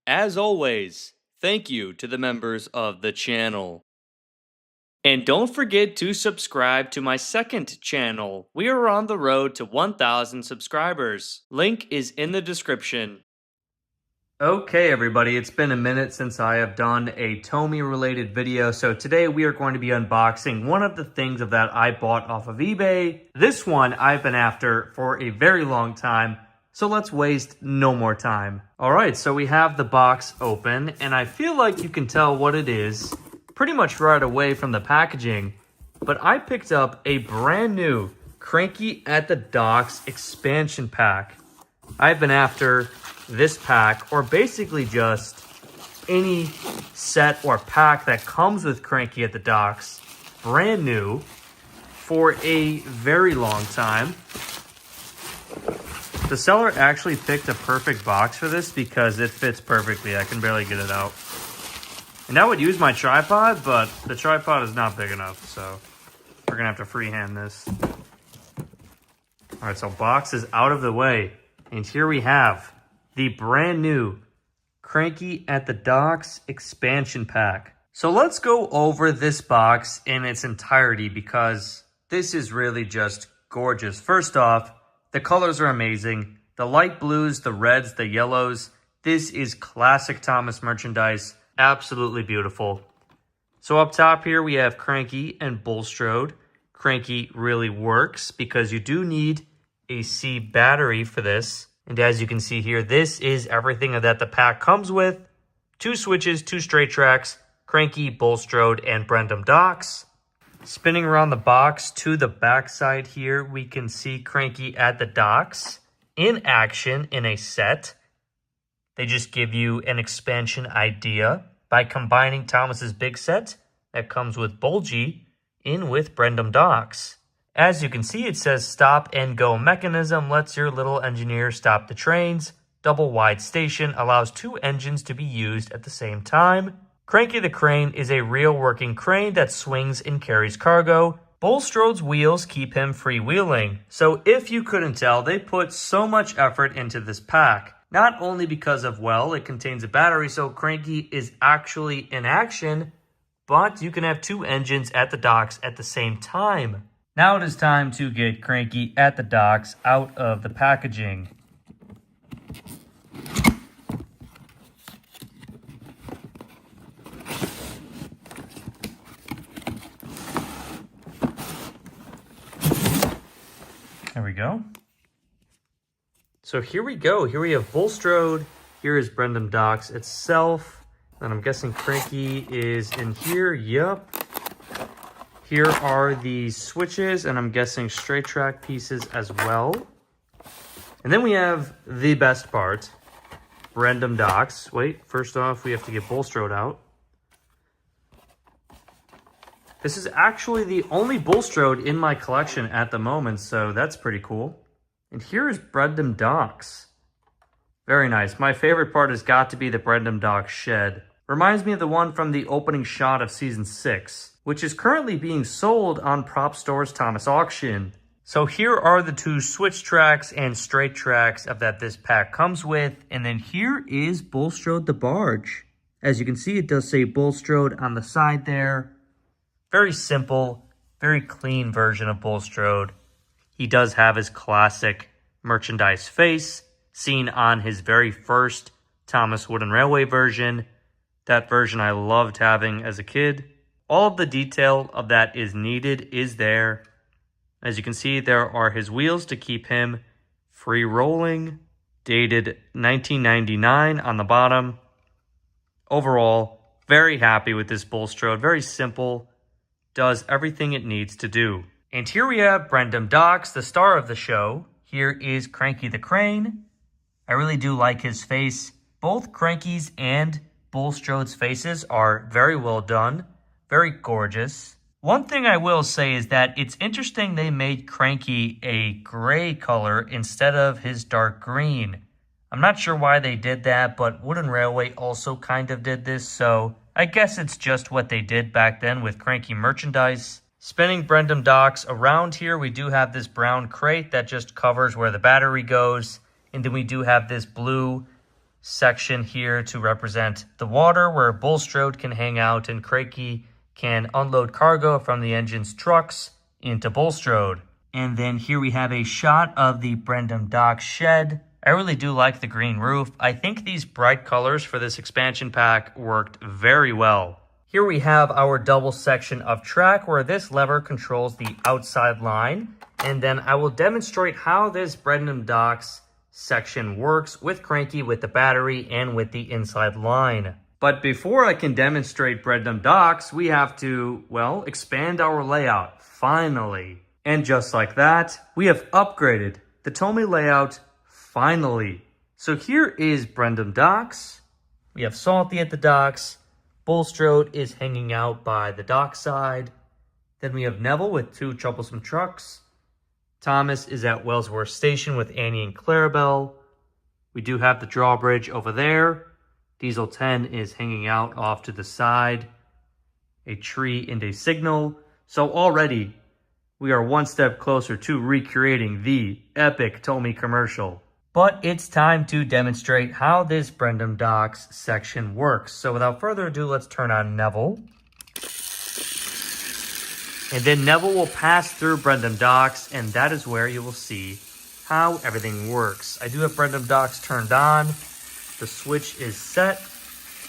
As always, thank you to the members of the channel. And don't forget to subscribe to my second channel. We are on the road to 1,000 subscribers. Link is in the description. Okay everybody, it's been a minute since I have done a Tomy related video, so today we are going to be unboxing one of the things that I bought off of eBay. This one I've been after for a very long time, so let's waste no more time. Alright, so we have the box open, and I feel like you can tell what it is pretty much right away from the packaging, but I picked up a brand new Cranky at the Docks expansion pack. I've been after this pack, or basically just any set or pack that comes with Cranky at the Docks, brand new, for a very long time. The seller actually picked a perfect box for this because it fits perfectly. I can barely get it out. And I would use my tripod, but the tripod is not big enough, so we're gonna have to freehand this. All right, so box is out of the way, and here we have the brand new Cranky at the Docks expansion pack. So let's go over this box in its entirety because this is really just gorgeous. First off, the colors are amazing. The light blues, the reds, the yellows. This is classic Thomas merchandise. Absolutely beautiful. So up top here we have Cranky and Bulstrode. Cranky really works because you do need a C battery for this. And as you can see here, this is everything that the pack comes with. 2 switches, 2 straight tracks, Cranky, Bulstrode, and Brendam Docks. Spinning around the box to the back side here, we can see Cranky at the Docks in action in a set. They just give you an expansion idea by combining Thomas's big set that comes with Bulgy in with Brendam Docks. As you can see, it says stop and go mechanism lets your little engineer stop the trains. Double wide station allows 2 engines to be used at the same time. Cranky the crane is a real working crane that swings and carries cargo. Bulstrode's wheels keep him freewheeling. So if you couldn't tell, they put so much effort into this pack. Not only because of, well, it contains a battery, so Cranky is actually in action, but you can have 2 engines at the docks at the same time. Now it is time to get Cranky at the Docks out of the packaging. There we go. So here we go. Here we have Bulstrode. Here is Brendam Docks itself. And I'm guessing Cranky is in here. Yep. Here are the switches, and I'm guessing straight track pieces as well. And then we have the best part, Brendam Docks. Wait, first off, we have to get Bulstrode out. This is actually the only Bulstrode in my collection at the moment, so that's pretty cool. And here is Brendam Docks. Very nice. My favorite part has got to be the Brendam Docks shed. Reminds me of the one from the opening shot of Season 6. Which is currently being sold on Prop Store's Thomas auction. So here are the 2 switch tracks and straight tracks that this pack comes with. And then here is Bulstrode the barge. As you can see, it does say Bulstrode on the side there. Very simple, very clean version of Bulstrode. He does have his classic merchandise face, seen on his very first Thomas Wooden Railway version. That version I loved having as a kid. All of the detail of that is needed is there. As you can see, there are his wheels to keep him free rolling. Dated 1999 on the bottom. Overall, very happy with this Bulstrode. Very simple. Does everything it needs to do. And here we have Brendam Docks, the star of the show. Here is Cranky the Crane. I really do like his face. Both Cranky's and Bulstrode's faces are very well done. Very gorgeous. One thing I will say is that it's interesting they made Cranky a gray color instead of his dark green. I'm not sure why they did that, but Wooden Railway also kind of did this, so I guess it's just what they did back then with Cranky merchandise. Spinning Brendam Docks around here, we do have this brown crate that just covers where the battery goes, and then we do have this blue section here to represent the water where Bulstrode can hang out and Cranky can unload cargo from the engine's trucks into Bulstrode. And then here we have a shot of the Brendam Docks shed. I really do like the green roof. I think these bright colors for this expansion pack worked very well. Here we have our double section of track where this lever controls the outside line. And then I will demonstrate how this Brendam Docks section works with Cranky, with the battery, and with the inside line. But before I can demonstrate Brendam Docks, we have to, well, expand our layout, finally. And just like that, we have upgraded the Tomy layout, finally. So here is Brendam Docks. We have Salty at the docks. Bulstrode is hanging out by the dockside. Then we have Neville with 2 troublesome trucks. Thomas is at Wellsworth Station with Annie and Clarabelle. We do have the drawbridge over there. Diesel 10 is hanging out off to the side. A tree and a signal. So already, we are one step closer to recreating the epic Tomy commercial. But it's time to demonstrate how this Brendam Docks section works. So without further ado, let's turn on Neville. And then Neville will pass through Brendam Docks, and that is where you will see how everything works. I do have Brendam Docks turned on. The switch is set,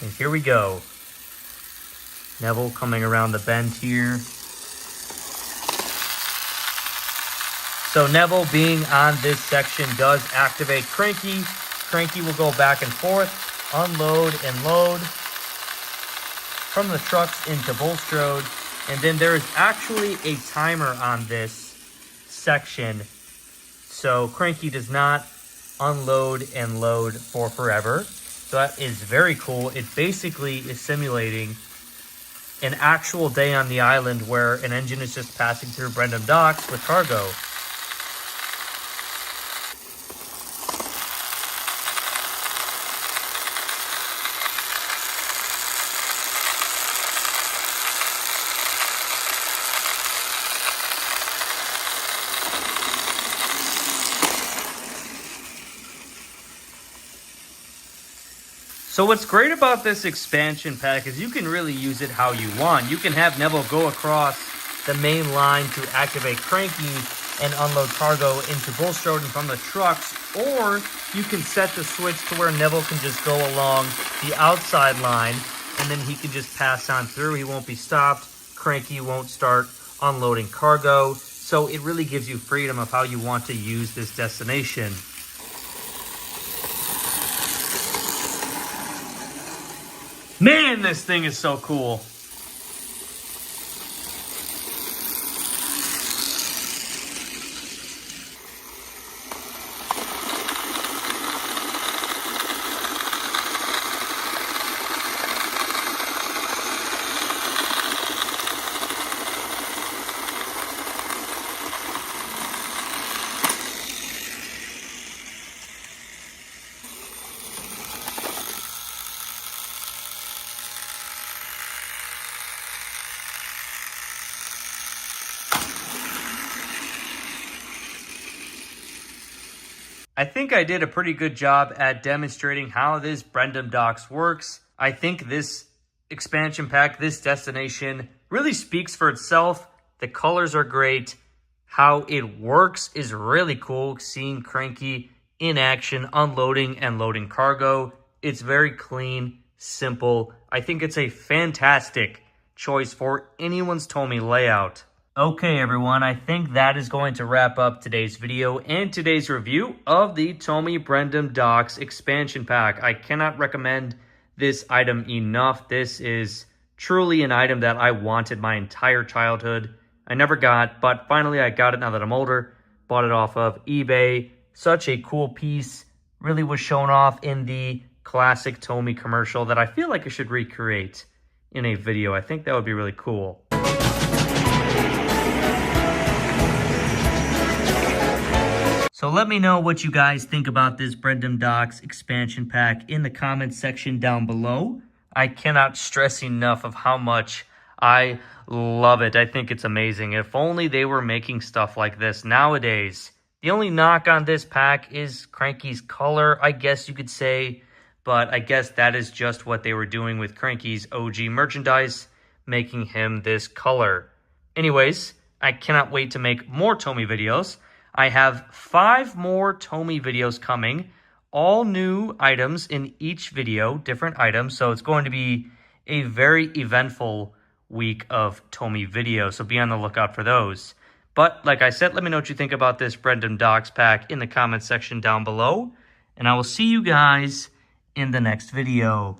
and here we go. Neville coming around the bend here. So Neville being on this section does activate Cranky. Cranky will go back and forth, unload and load from the trucks into Bulstrode. And then there is actually a timer on this section. So Cranky does not unload and load for forever. So that is very cool. It basically is simulating an actual day on the island where an engine is just passing through Brendam Docks with cargo. So what's great about this expansion pack is you can really use it how you want. You can have Neville go across the main line to activate Cranky and unload cargo into Bulstrode and from the trucks, or you can set the switch to where Neville can just go along the outside line and then he can just pass on through. He won't be stopped. Cranky won't start unloading cargo. So it really gives you freedom of how you want to use this destination. Man, this thing is so cool. I think I did a pretty good job at demonstrating how this Brendam Docks works. I think this expansion pack, this destination, really speaks for itself. The colors are great. How it works is really cool. Seeing Cranky in action, unloading and loading cargo. It's very clean, simple. I think it's a fantastic choice for anyone's Tomy layout. Okay, everyone, I think that is going to wrap up today's video and today's review of the Tomy Brendam Docks expansion pack. I cannot recommend this item enough. This is truly an item that I wanted my entire childhood. I never got, but finally I got it now that I'm older. Bought it off of eBay. Such a cool piece. Really was shown off in the classic Tomy commercial that I feel like I should recreate in a video. I think that would be really cool. So let me know what you guys think about this Brendam Docks expansion pack in the comments section down below. I cannot stress enough of how much I love it. I think it's amazing. If only they were making stuff like this nowadays. The only knock on this pack is Cranky's color, I guess you could say. but I guess that is just what they were doing with Cranky's OG merchandise, making him this color. Anyways, I cannot wait to make more Tomy videos. I have 5 more Tomy videos coming, all new items in each video, different items, so it's going to be a very eventful week of Tomy videos, so be on the lookout for those. But like I said, let me know what you think about this Brendan Docs pack in the comments section down below, and I will see you guys in the next video.